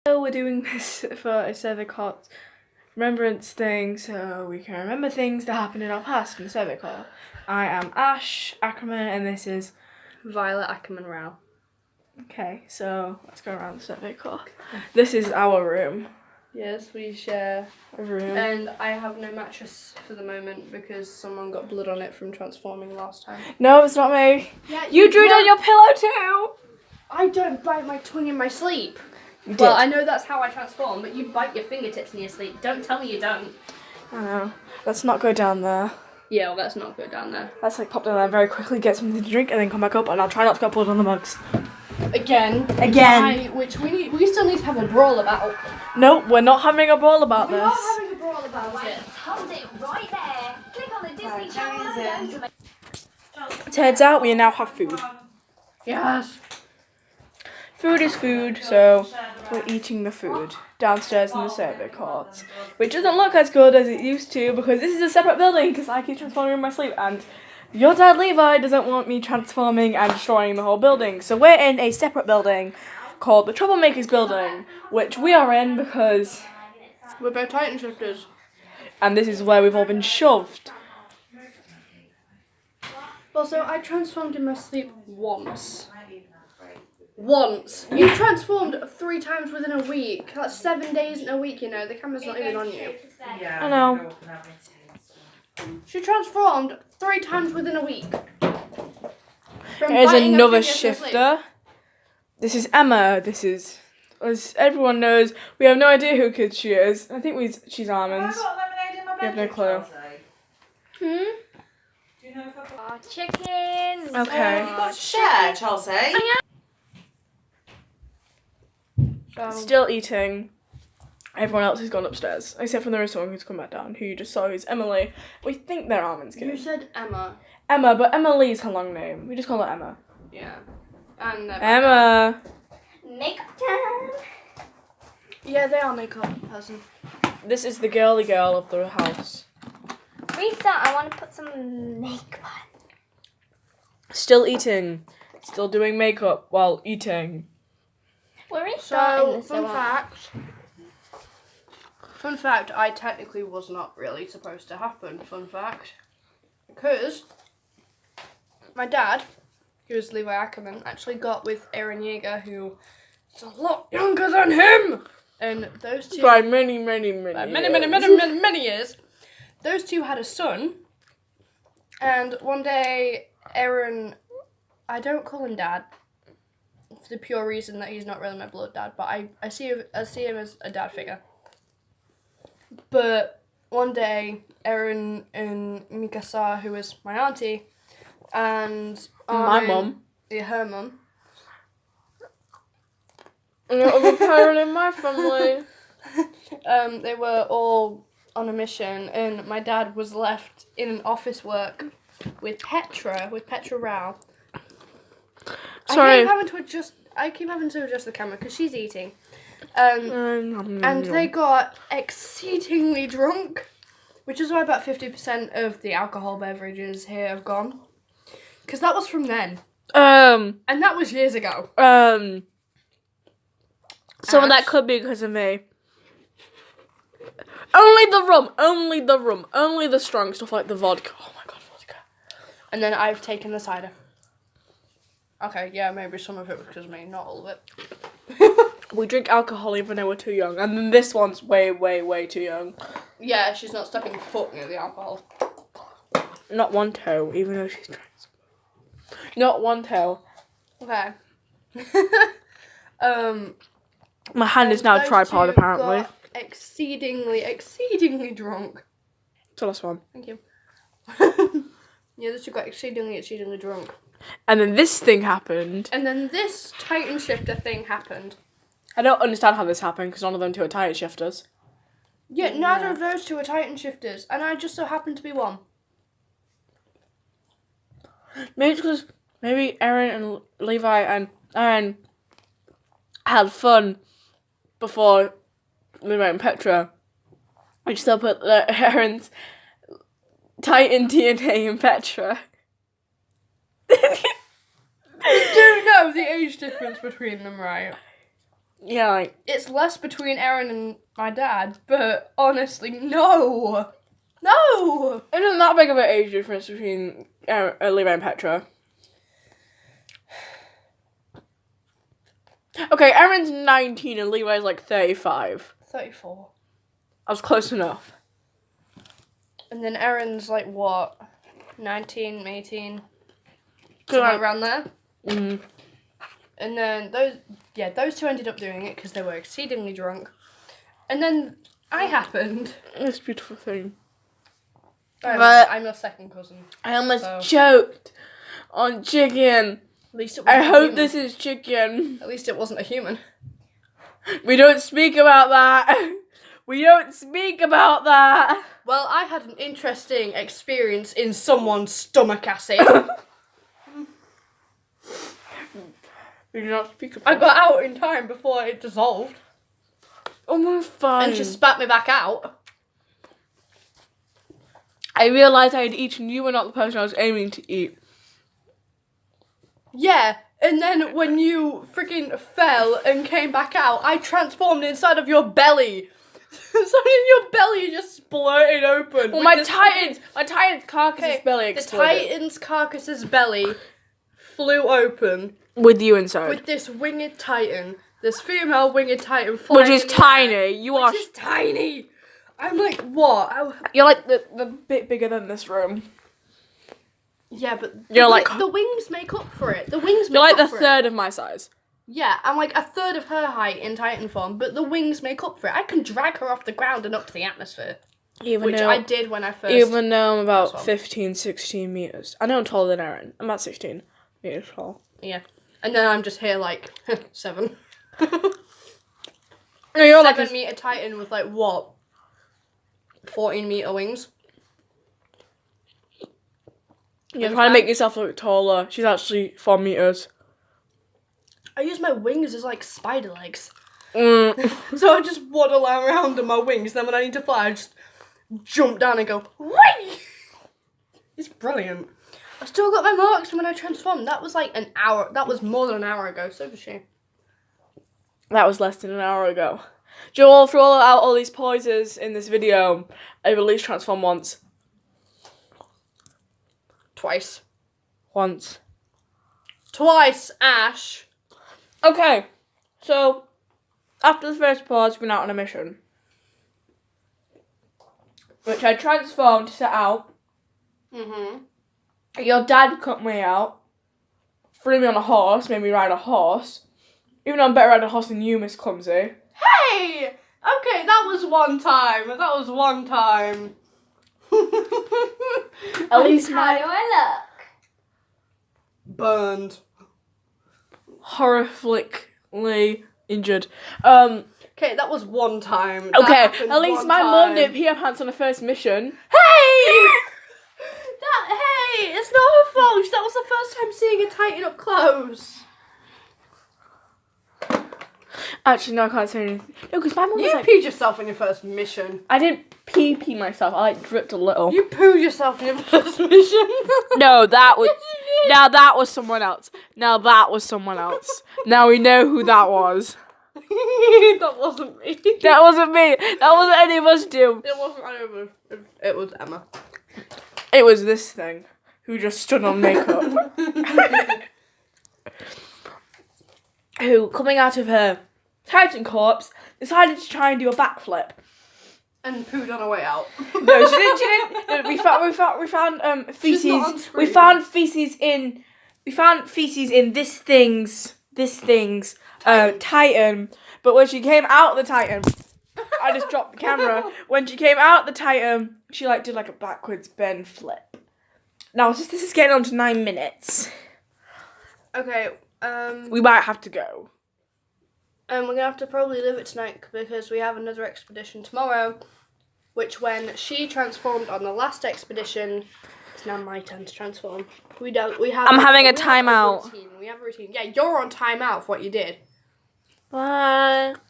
So we're doing this for a cervical remembrance thing, so we can remember things that happened in our past in cervical. I am Ash Ackerman, and this is Violet Ackerman-Ral. Okay, so let's go around the cervical. This is our room. Yes, we share a room. And I have no mattress for the moment because someone got blood on it from transforming last time. No, it's not me. Yeah, you drew it on your pillow too! I don't bite my tongue in my sleep. You Well, did. I know that's how I transform, but you bite your fingertips in your sleep. Don't tell me you don't. I know. Let's not go down there. Yeah, well, let's not go down there. Let's pop down there very quickly, get something to drink, and then come back up, and I'll try not to get blood on the mugs. Again. Which we still need to have a brawl about. No, we're not having a brawl about We this. are having a brawl about it. Hold it right there. Click on the Disney Channel logo to make... Turns out we now have food. Yes. Food is food, so we're eating the food downstairs in the server courts, which doesn't look as good as it used to because this is a separate building because I keep transforming in my sleep and your dad Levi doesn't want me transforming and destroying the whole building. So we're in a separate building called the Troublemakers building, which we are in because we're both Titan shifters. And this is where we've all been shoved. Also, I transformed in my sleep once. Once. You transformed 3 times within a week. That's 7 days in a week, you know. The camera's not even on you. I know. She transformed 3 times within a week. Here's another shifter. This is Emma. This is, as everyone knows, we have no idea who kid she is. I think she's Almonds. We have no clue. Chicken. Okay. You've got to share, Chelsea. Still eating. Everyone else has gone upstairs, except for there is someone who's come back down, who you just saw, who's Emily. We think they're Almonds You kids. said Emma. Emma, but Emily's her long name. We just call her Emma. Yeah. And Emma. Makeup time. yeah, they are makeup person. This is the girly girl of the house. Restart. I want to put some makeup on. Still eating. Still doing makeup while eating. We're restarting So, this. fun fact, I technically was not really supposed to happen. Fun fact. Because my dad, who was Levi Ackerman, actually got with Aaron Yeager, who is a lot younger than him. And those two... By many years. Those two had a son. And one day, Aaron... I don't call him dad. For the pure reason that he's not really my blood dad, but I see him as a dad figure. But one day, Erin and Mikasa, who is my auntie, and My mum. Yeah, her mum. Another parent in my family. They were all on a mission, and my dad was left in an office work with Petra Rao. Sorry. I keep having to adjust the camera because she's eating. And they got exceedingly drunk, which is why about 50% of the alcohol beverages here have gone. Because that was from then. And that was years ago. Some of that could be because of me. Only the rum, only the strong stuff like the vodka. Oh my god, vodka. And then I've taken the cider. Okay, yeah, maybe some of it was because of me, not all of it. We drink alcohol even though we're too young, and then this one's way, way, way too young. Yeah, she's not stepping foot near the alcohol. Not one toe, even though she's trans. Not one toe. Okay. My hand is now a those tripod, two apparently. got exceedingly drunk. So that's one. Thank you. Yeah, those two got exceedingly drunk. And then this thing happened. And then this Titan shifter thing happened. I don't understand how this happened because none of them two are Titan shifters. Yeah, neither of those two are Titan shifters, and I just so happen to be one. Maybe it's because Aaron and Levi and Aaron had fun before Levi and Petra. Which still put Aaron's Titan DNA in Petra. You do know the age difference between them, right? Yeah, like It's less between Aaron and my dad, but honestly, no. No! it isn't that big of an age difference between Levi and Petra. Okay, Aaron's 19 and Levi's like 35. 34. I was close enough. And then Aaron's like what? 19, 18? Good. Somewhere around there. Mm. And then those two ended up doing it because they were exceedingly drunk. And then I happened. It's a beautiful thing. I'm your second cousin. I almost choked on chicken. At least it wasn't I a hope human. this is chicken. At least it wasn't a human. We don't speak about that. We don't speak about that. Well, I had an interesting experience in someone's stomach acid. We do not speak about I got out in time before it dissolved. Oh my fun. And she spat me back out. I realised I had eaten. You were not the person I was aiming to eat. Yeah, and then when you freaking fell and came back out, I transformed inside of your belly. So then your belly just splurted open. Well, with my this Titan's carcass's Okay, belly the exploded. Titan's carcass's belly flew open With you inside. with this winged Titan, this female winged Titan flying Which is in the tiny. air, You which are. is tiny. I'm like, what? You're like the bit bigger than this room. Yeah, but You're like- the wings make up for it. The wings make You're like up the for third of my size. it. Yeah, I'm like a third of her height in Titan form, but the wings make up for it. I can drag her off the ground and up to the atmosphere. Which I did when I first... Even though I'm about That's 15, 16 meters. I know I'm taller than Aaron. I'm about 16 meters tall. Yeah. And then I'm just here like 7. No, you're like 7-meter Titan with like what? 14-meter wings. you're trying to make yourself look taller. She's actually 4 meters. I use my wings as like spider legs. Mm. So I just waddle around on my wings. Then when I need to fly, I just jump down and go, whee! It's brilliant. I still got my marks from when I transformed. That was like an hour. That was more than an hour ago. So was she. That was less than an hour ago. Joel, through all these pauses in this video, I've at least transformed once. Twice. Once. Twice, Ash. Okay, so after the first pause, we went out on a mission. Which I transformed to set out. Mm-hmm. Your dad cut me out. Threw me on a horse, made me ride a horse. Even though I'm better riding a horse than you, Miss Clumsy. Hey! Okay, that was one time. That was one time. At least How do I Burned. horrifically injured. Okay, that was one time. That Okay, happened at least one my mum time. didn't pee her pants on the first mission. Hey! Hey, it's not her fault. That was the first time seeing a Titan up close. Actually, no, I can't say anything. No, because my mum was You like... peed yourself in your first mission. I didn't pee myself. I like dripped a little. You pooed yourself in your first mission. No, that was... Yes, you did. Now that was someone else. Now that was someone else. Now we know who that was. That wasn't me. That wasn't me. That wasn't any of us two. It wasn't Emma. It was Emma. It was this thing who just stood on makeup. Who, coming out of her Titan corpse, decided to try and do a backflip. And pooed on her way out. No, she didn't. No, we found feces. She's not on We screen. found feces in. We found feces in this thing's Titan. But when she came out the Titan, I just dropped the camera. When she came out the Titan, she did a backwards bend flip. Now this is getting on to 9 minutes. Okay, We might have to go. we're gonna have to probably leave it tonight because we have another expedition tomorrow, which when she transformed on the last expedition, it's now my turn to transform. We have. I'm having a we have timeout. routine. We have a routine. Yeah, you're on timeout for what you did. Bye. look?